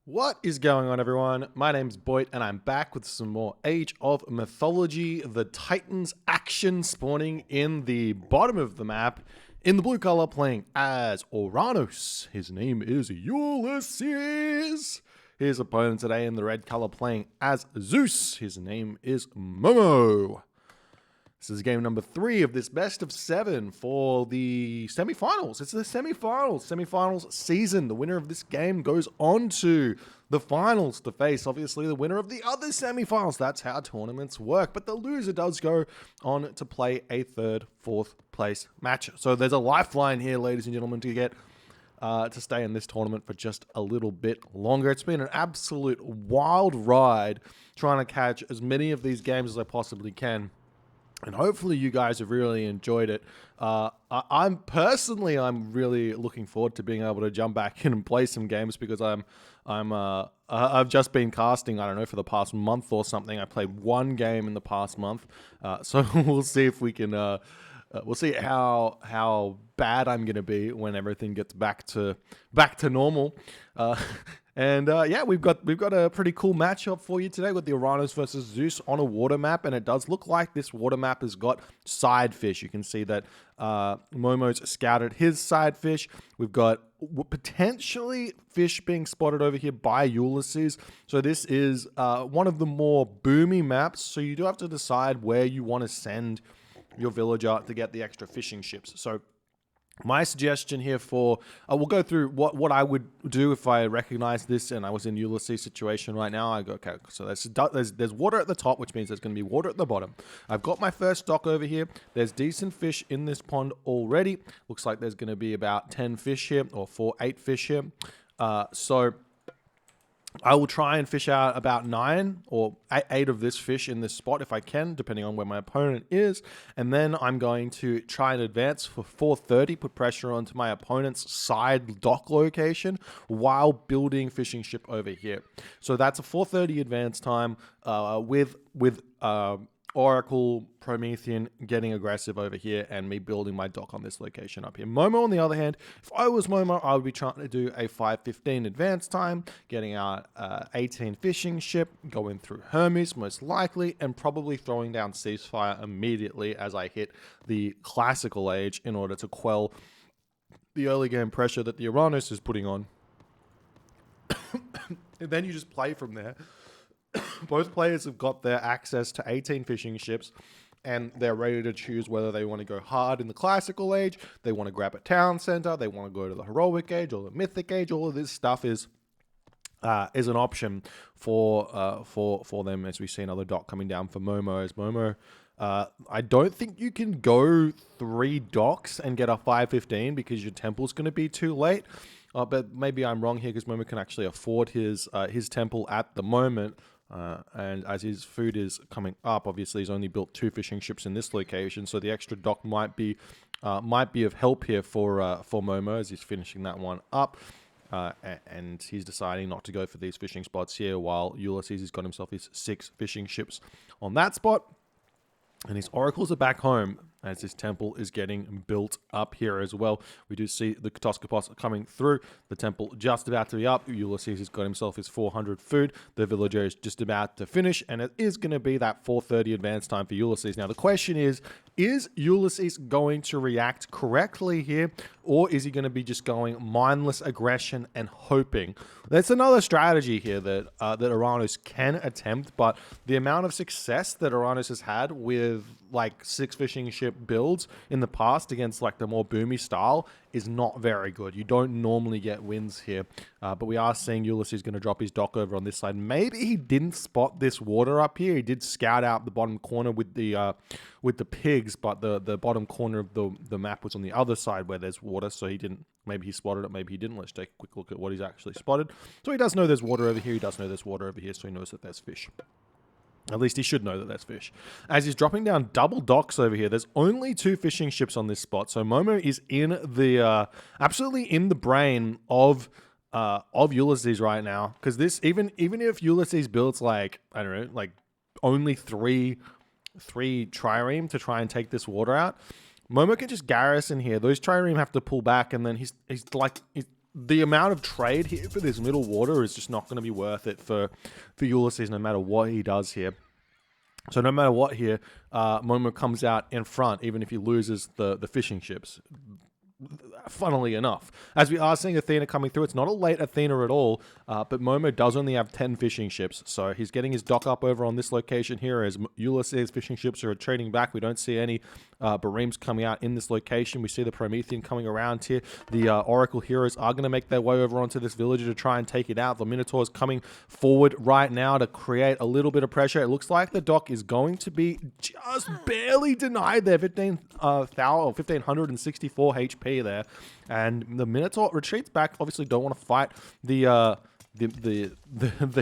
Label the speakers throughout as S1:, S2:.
S1: What is going on, everyone? My name's Boit, and I'm back with some more Age of Mythology. The Titans action spawning in the bottom of the map in the blue color, playing as Oranos. His name is Ulysses. His opponent today in the red color playing as Zeus. His name is Momo. This is game number 3 of this best of 7 for the semifinals. It's the semifinals season. The winner of this game goes on to the finals to face, obviously, the winner of the other semifinals. That's how tournaments work. But the loser does go on to play a third, fourth place match. So there's a lifeline here, ladies and gentlemen, to get to stay in this tournament for just a little bit longer. It's been an absolute wild ride trying to catch as many of these games as I possibly can. And hopefully you guys have really enjoyed it. I'm really looking forward to being able to jump back in and play some games because I've just been casting, I don't know, for the past month or something. I played one game in the past month. So we'll see if we can, we'll see how bad I'm going to be when everything gets back to normal. Yeah, we've got a pretty cool matchup for you today with the Oranos versus Zeus on a water map, and it does look like this water map has got side fish. You can see that Momo's scouted his side fish. We've got potentially fish being spotted over here by Ulysses. So this is one of the more boomy maps, so you do have to decide where you want to send your villager to get the extra fishing ships. So my suggestion here we'll go through what I would do if I recognize this and I was in Ulysses' situation right now. I go, okay, so there's water at the top, which means there's going to be water at the bottom. I've got my first dock over here. There's decent fish in this pond already. Looks like there's going to be about 10 fish here, or 8 fish here. So I will try and fish out about 9 or 8 of this fish in this spot if I can, depending on where my opponent is. And then I'm going to try and advance for 430, put pressure onto my opponent's side dock location while building fishing ship over here. So that's a 430 advance time with Oracle, Promethean getting aggressive over here and me building my dock on this location up here. Momo, on the other hand, if I was Momo, I would be trying to do a 5:15 advance time, getting out 18 fishing ship, going through Hermes most likely, and probably throwing down ceasefire immediately as I hit the classical age in order to quell the early game pressure that the Oranos is putting on. And then you just play from there. Both players have got their access to 18 fishing ships, and they're ready to choose whether they want to go hard in the classical age, they want to grab a town center, they want to go to the heroic age or the mythic age. All of this stuff is an option for them, as we see another dock coming down for Momo. As Momo, I don't think you can go 3 docks and get a 5:15 because your temple's going to be too late. But maybe I'm wrong here because Momo can actually afford his temple at the moment. And as his food is coming up, obviously he's only built 2 fishing ships in this location, so the extra dock might be of help here for Momo as he's finishing that one up. And he's deciding not to go for these fishing spots here, while Ulysses has got himself his 6 fishing ships on that spot. And his oracles are back home as his temple is getting built up here as well. We do see the Katoskopos coming through. The temple just about to be up. Ulysses has got himself his 400 food. The villager is just about to finish, and it is going to be that 430 advance time for Ulysses. Now, the question is Ulysses going to react correctly here, or is he going to be just going mindless aggression and hoping? That's another strategy here that Oranos can attempt, but the amount of success that Oranos has had with like 6 fishing ship builds in the past against like the more boomy style is not very good. You don't normally get wins here, but we are seeing Ulysses going to drop his dock over on this side. Maybe he didn't spot this water up here. He did scout out the bottom corner with the pigs, but the bottom corner of the map was on the other side where there's water, so he didn't. Maybe he spotted it, maybe he didn't. Let's take a quick look at what he's actually spotted. So he does know there's water over here. He does know there's water over here, so he knows that there's fish. At least he should know that that's fish. As he's dropping down double docks over here, there's only 2 fishing ships on this spot. So Momo is in the absolutely in the brain of Ulysses right now. Because this, even if Ulysses builds like, I don't know, like only three trireme to try and take this water out, Momo can just garrison here. Those trireme have to pull back, and then he's the amount of trade here for this middle water is just not going to be worth it for Ulysses, no matter what he does here. So no matter what here, Momo comes out in front, even if he loses the fishing ships. Funnily enough, as we are seeing Athena coming through, it's not a late Athena at all, but Momo does only have 10 fishing ships, so he's getting his dock up over on this location here as Ulysses' fishing ships are trading back. We don't see any Bareems coming out in this location. We see the Promethean coming around here. The Oracle heroes are going to make their way over onto this villager to try and take it out. The Minotaur is coming forward right now to create a little bit of pressure. It looks like the dock is going to be just barely denied there. 1,564 HP there. And the Minotaur retreats back. Obviously don't want to fight the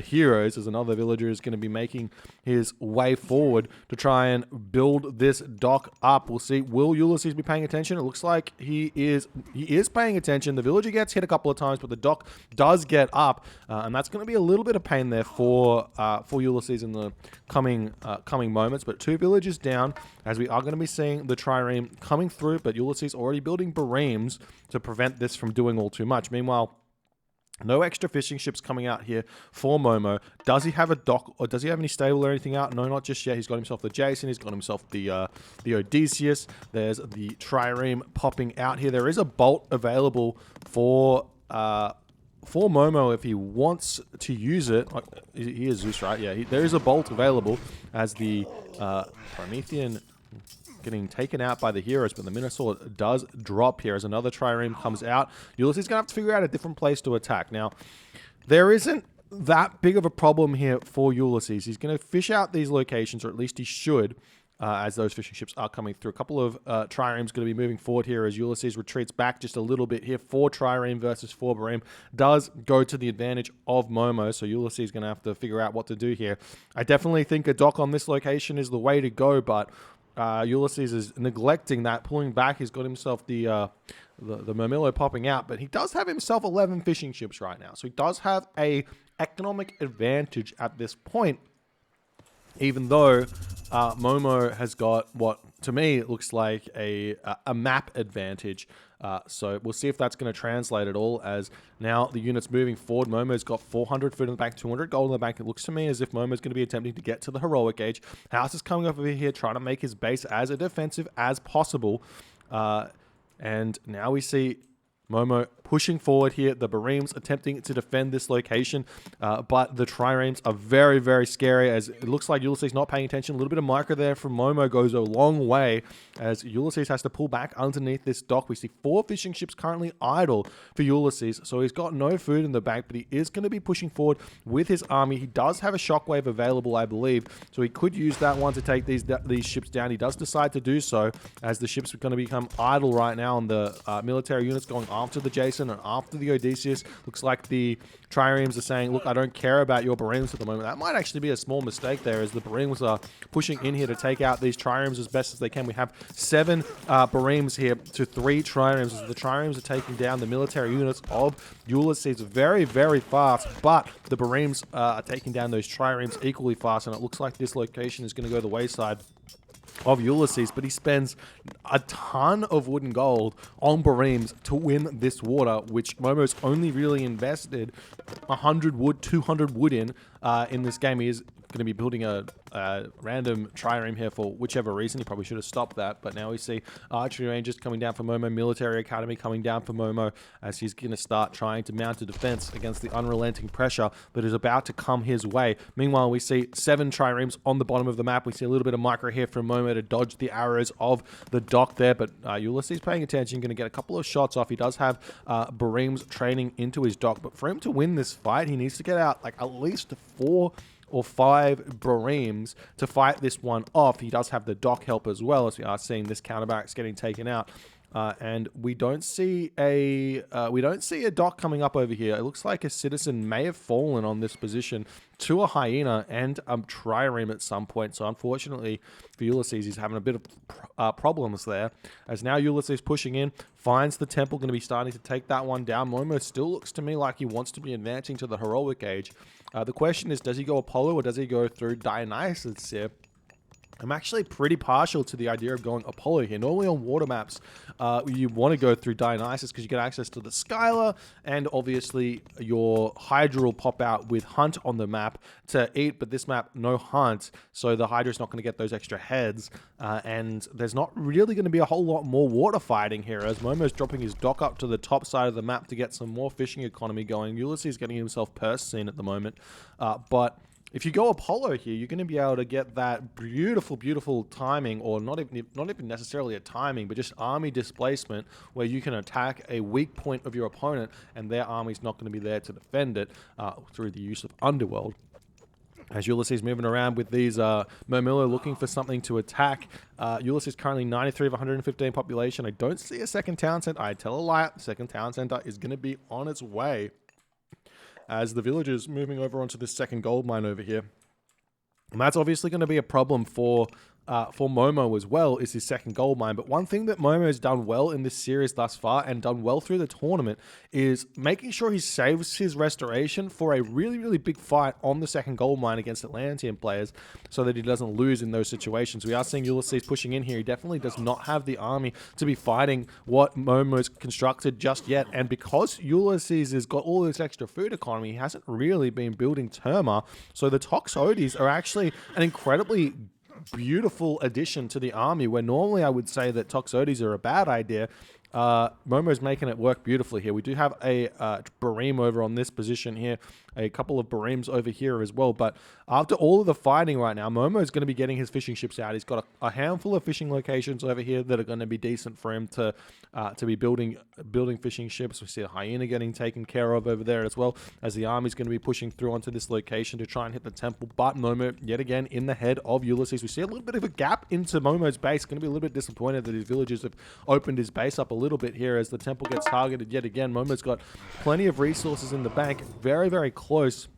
S1: heroes, as another villager is going to be making his way forward to try and build this dock up. We'll see. Will Ulysses be paying attention? It looks like he is paying attention. The villager gets hit a couple of times, but the dock does get up, and that's going to be a little bit of pain there for Ulysses in the coming moments. But 2 villagers down, as we are going to be seeing the trireme coming through, but Ulysses already building Bareems to prevent this from doing all too much. Meanwhile, no extra fishing ships coming out here for Momo. Does he have a dock, or does he have any stable or anything out? No, not just yet. He's got himself the Jason. He's got himself the Odysseus. There's the trireme popping out here. There is a bolt available for Momo if he wants to use it. He is Zeus, right? Yeah, there is a bolt available as the Promethean getting taken out by the heroes, but the Minotaur does drop here as another trireme comes out. Ulysses is going to have to figure out a different place to attack. Now, there isn't that big of a problem here for Ulysses. He's going to fish out these locations, or at least he should, as those fishing ships are coming through. A couple of triremes going to be moving forward here as Ulysses retreats back just a little bit here. 4 trireme versus 4 Bareem does go to the advantage of Momo, so Ulysses is going to have to figure out what to do here. I definitely think a dock on this location is the way to go, but Ulysses is neglecting that, pulling back. He's got himself the Mermillo popping out, but he does have himself 11 fishing ships right now, so he does have a economic advantage at this point, even though Momo has got what to me it looks like a map advantage. So we'll see if that's going to translate at all, as now the unit's moving forward. Momo's got 400 food in the bank, 200 gold in the bank. It looks to me as if Momo's going to be attempting to get to the heroic age. House is coming over here trying to make his base as defensive as possible. And now we see Momo pushing forward here. The Bareems attempting to defend this location, but the triremes are very, very scary, as it looks like Ulysses not paying attention. A little bit of micro there from Momo goes a long way, as Ulysses has to pull back underneath this dock. We see 4 fishing ships currently idle for Ulysses, so he's got no food in the bank, but he is going to be pushing forward with his army. He does have a shockwave available, I believe, so he could use that one to take these ships down. He does decide to do so, as the ships are going to become idle right now, and the military units going after the Jason and after the Odysseus. Looks like the triremes are saying, look, I don't care about your Bareems at the moment. That might actually be a small mistake there, as the Bareems are pushing in here to take out these triremes as best as they can. We have 7 Bareems here to 3 triremes, as the triremes are taking down the military units of Ulysses very, very fast, but the Bareems are taking down those triremes equally fast, and it looks like this location is going to go the wayside of Ulysses, but he spends a ton of wood and gold on Bareems to win this water, which Momo's only really invested 100 wood, 200 wood in this game. He is going to be building a random trireme here for whichever reason. He probably should have stopped that, but now we see archery rangers coming down for Momo, military academy coming down for Momo, as he's going to start trying to mount a defense against the unrelenting pressure that is about to come his way. Meanwhile, we see 7 triremes on the bottom of the map. We see a little bit of micro here from Momo to dodge the arrows of the dock there, but Ulysses paying attention, going to get a couple of shots off. He does have Bareems training into his dock, but for him to win this fight, he needs to get out like at least 4 or 5 Bareems to fight this one off. He does have the dock help as well, as we are seeing this counterbarracks getting taken out. And we don't see a dock coming up over here. It looks like a citizen may have fallen on this position to a hyena and a trireme at some point. So unfortunately for Ulysses, he's having a bit of problems there. As now Ulysses pushing in, finds the temple, going to be starting to take that one down. Momo still looks to me like he wants to be advancing to the heroic age. The question is, does he go Apollo or does he go through Dionysus here? I'm actually pretty partial to the idea of going Apollo here. Normally on water maps, you want to go through Dionysus because you get access to the Skylar, and obviously your Hydra will pop out with Hunt on the map to eat, but this map, no Hunt, so the Hydra's not going to get those extra heads, and there's not really going to be a whole lot more water fighting here, as Momo's dropping his dock up to the top side of the map to get some more fishing economy going. Ulysses is getting himself purse seen at the moment, but if you go Apollo here, you're going to be able to get that beautiful, beautiful timing, or not even necessarily a timing, but just army displacement, where you can attack a weak point of your opponent, and their army's not going to be there to defend it through the use of Underworld. As Ulysses moving around with these Momo looking for something to attack. Ulysses currently 93 of 115 population. I don't see a second town center. I tell a lie. The second town center is going to be on its way, as the villagers moving over onto this second gold mine over here. And that's obviously going to be a problem for Momo as well, is his second gold mine. But one thing that Momo has done well in this series thus far, and done well through the tournament, is making sure he saves his restoration for a really, really big fight on the second gold mine against Atlantean players, so that he doesn't lose in those situations. We are seeing Ulysses pushing in here. He definitely does not have the army to be fighting what Momo's constructed just yet. And because Ulysses has got all this extra food economy, he hasn't really been building Terma. So the Toxotes are actually an incredibly beautiful addition to the army, where normally I would say that Toxotes are a bad idea. Momo's making it work beautifully here. We do have a Bareem over on this position here, a couple of Bareems over here as well. But after all of the fighting right now, Momo's going to be getting his fishing ships out. He's got a handful of fishing locations over here that are going to be decent for him to be building fishing ships. We see a hyena getting taken care of over there as well, as the army's going to be pushing through onto this location to try and hit the temple. But Momo, yet again, in the head of Ulysses. We see a little bit of a gap into Momo's base. Going to be a little bit disappointed that his villagers have opened his base up a little bit here as the temple gets targeted yet again. Momo's got plenty of resources in the bank, very, very close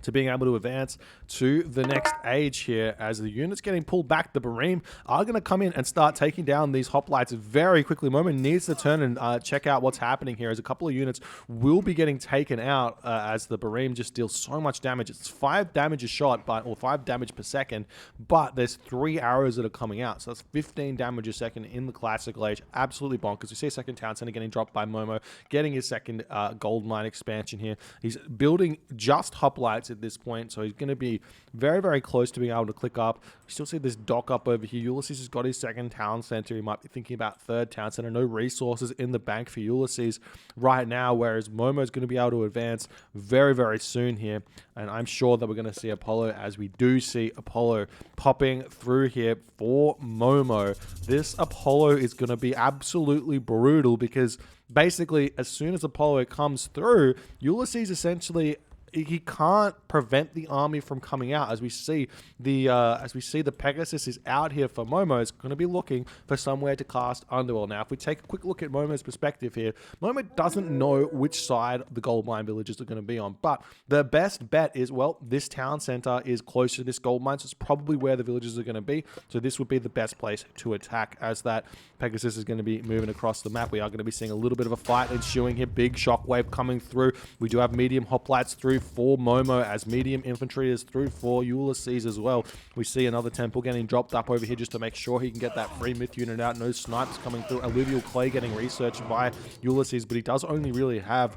S1: to being able to advance to the next age here. As the units getting pulled back, the Bareem are going to come in and start taking down these hoplites very quickly. Momo needs to turn and check out what's happening here, as a couple of units will be getting taken out as the Bareem just deals so much damage. It's 5 damage a shot, or 5 damage per second, but there's 3 arrows that are coming out, so that's 15 damage a second in the classical age. Absolutely bonkers. We see a second town center getting dropped by Momo, getting his second gold mine expansion here. He's building just hoplites at this point, so he's going to be very, very close to being able to click up. You still see this dock up over here. Ulysses has got his second town center. He might be thinking about third town center. No resources in the bank for Ulysses right now, whereas Momo's going to be able to advance very, very soon here. And I'm sure that we're going to see Apollo, as we do see Apollo popping through here for Momo. This Apollo is going to be absolutely brutal, because basically as soon as Apollo comes through, Ulysses essentially, he can't prevent the army from coming out. As we see the Pegasus is out here for Momo, it's going to be looking for somewhere to cast Underworld. Now, if we take a quick look at Momo's perspective here, Momo doesn't know which side the gold mine villages are going to be on, but the best bet is, well, this town center is close to this gold mine, so it's probably where the villages are going to be. So this would be the best place to attack, as that Pegasus is going to be moving across the map. We are going to be seeing a little bit of a fight ensuing here. Big shockwave coming through. We do have medium hoplites through for Momo, as medium infantry is through for Ulysses as well. We see another temple getting dropped up over here just to make sure he can get that free myth unit out. No snipes coming through. Alluvial clay getting researched by Ulysses, but he does only really have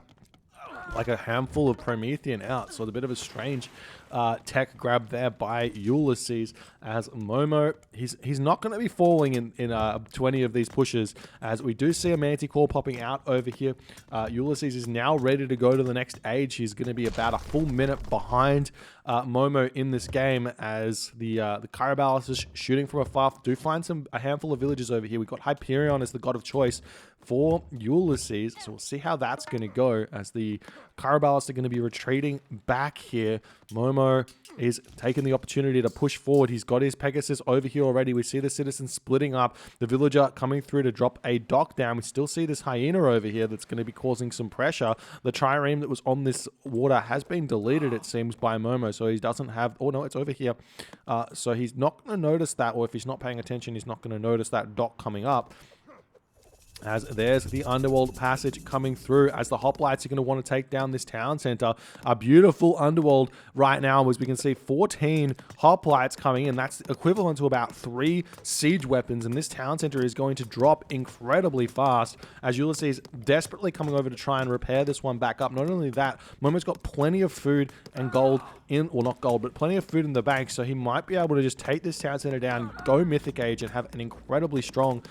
S1: like a handful of Promethean out, so it's a bit of a strange tech grab there by Ulysses, as Momo, he's not going to be falling in 20 of these pushes, as we do see a Manticore popping out over here. Ulysses is now ready to go to the next age. He's going to be about a full minute behind Momo in this game, as the Carabalus is shooting from afar. Do find a handful of villages over here. We've got Hyperion as the god of choice for Ulysses, so we'll see how that's going to go, as the Carabalus are going to be retreating back here. Momo is taking the opportunity to push forward. He's got his Pegasus over here already. We see the citizens splitting up, the villager coming through to drop a dock down. We still see this hyena over here that's going to be causing some pressure. The trireme that was on this water has been deleted, it seems, by Momo, so he doesn't have, oh no, it's over here. So he's not going to notice that, or if he's not paying attention, he's not going to notice that dock coming up. As there's the Underworld passage coming through, as the hoplites are going to want to take down this town center. A beautiful Underworld right now, as we can see 14 hoplites coming in. That's equivalent to about 3 siege weapons, and this town center is going to drop incredibly fast as Ulysses desperately coming over to try and repair this one back up. Not only that, Momo's got plenty of food and gold in, well, not gold, but plenty of food in the bank, so he might be able to just take this town center down, go Mythic Age, and have an incredibly strong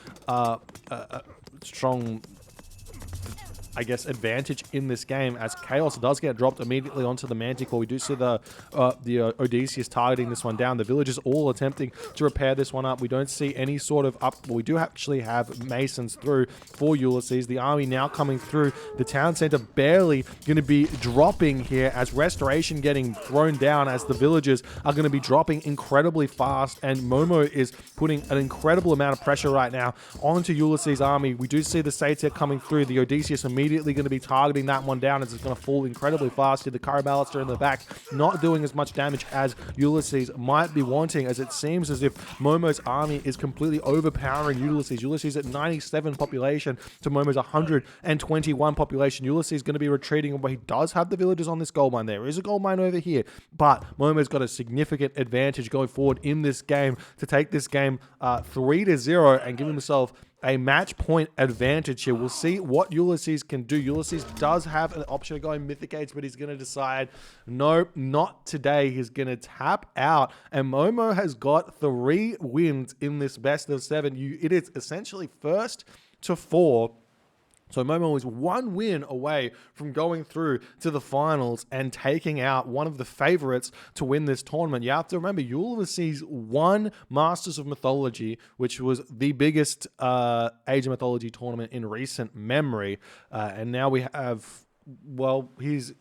S1: I guess, advantage in this game, as Chaos does get dropped immediately onto the Manticore. We do see the Odysseus targeting this one down. The villagers all attempting to repair this one up. We don't see any sort of up. Well, we do actually have Masons through for Ulysses. The army now coming through. The town center barely going to be dropping here, as Restoration getting thrown down, as the villagers are going to be dropping incredibly fast, and Momo is putting an incredible amount of pressure right now onto Ulysses' army. We do see the Satyr coming through. The Odysseus immediately going to be targeting that one down, as it's going to fall incredibly fast. The Caraballister in the back not doing as much damage as Ulysses might be wanting, as it seems as if Momo's army is completely overpowering Ulysses. Ulysses at 97 population to Momo's 121 population. Ulysses is going to be retreating, but he does have the villagers on this gold mine. There is a gold mine over here, but Momo's got a significant advantage going forward in this game to take this game 3-0 and give himself a match point advantage here. We'll see what Ulysses can do. Ulysses does have an option of going Mythic Age, but he's going to decide, nope, not today. He's going to tap out, and Momo has got 3 wins in this best of 7. It is essentially first to 4. So Momo is 1 win away from going through to the finals and taking out one of the favorites to win this tournament. You have to remember, Ulysses won Masters of Mythology, which was the biggest Age of Mythology tournament in recent memory. And now we have, well, he's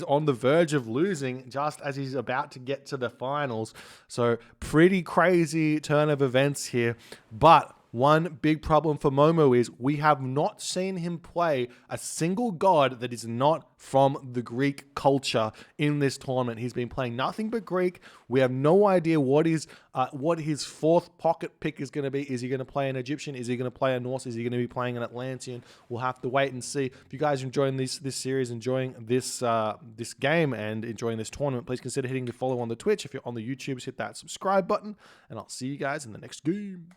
S1: on the verge of losing just as he's about to get to the finals. So pretty crazy turn of events here. But one big problem for Momo is we have not seen him play a single god that is not from the Greek culture in this tournament. He's been playing nothing but Greek. We have no idea what his 4th pocket pick is going to be. Is he going to play an Egyptian? Is he going to play a Norse? Is he going to be playing an Atlantean? We'll have to wait and see. If you guys are enjoying this series, enjoying this game, and enjoying this tournament, please consider hitting the follow on the Twitch. If you're on the YouTubes, hit that subscribe button, and I'll see you guys in the next game.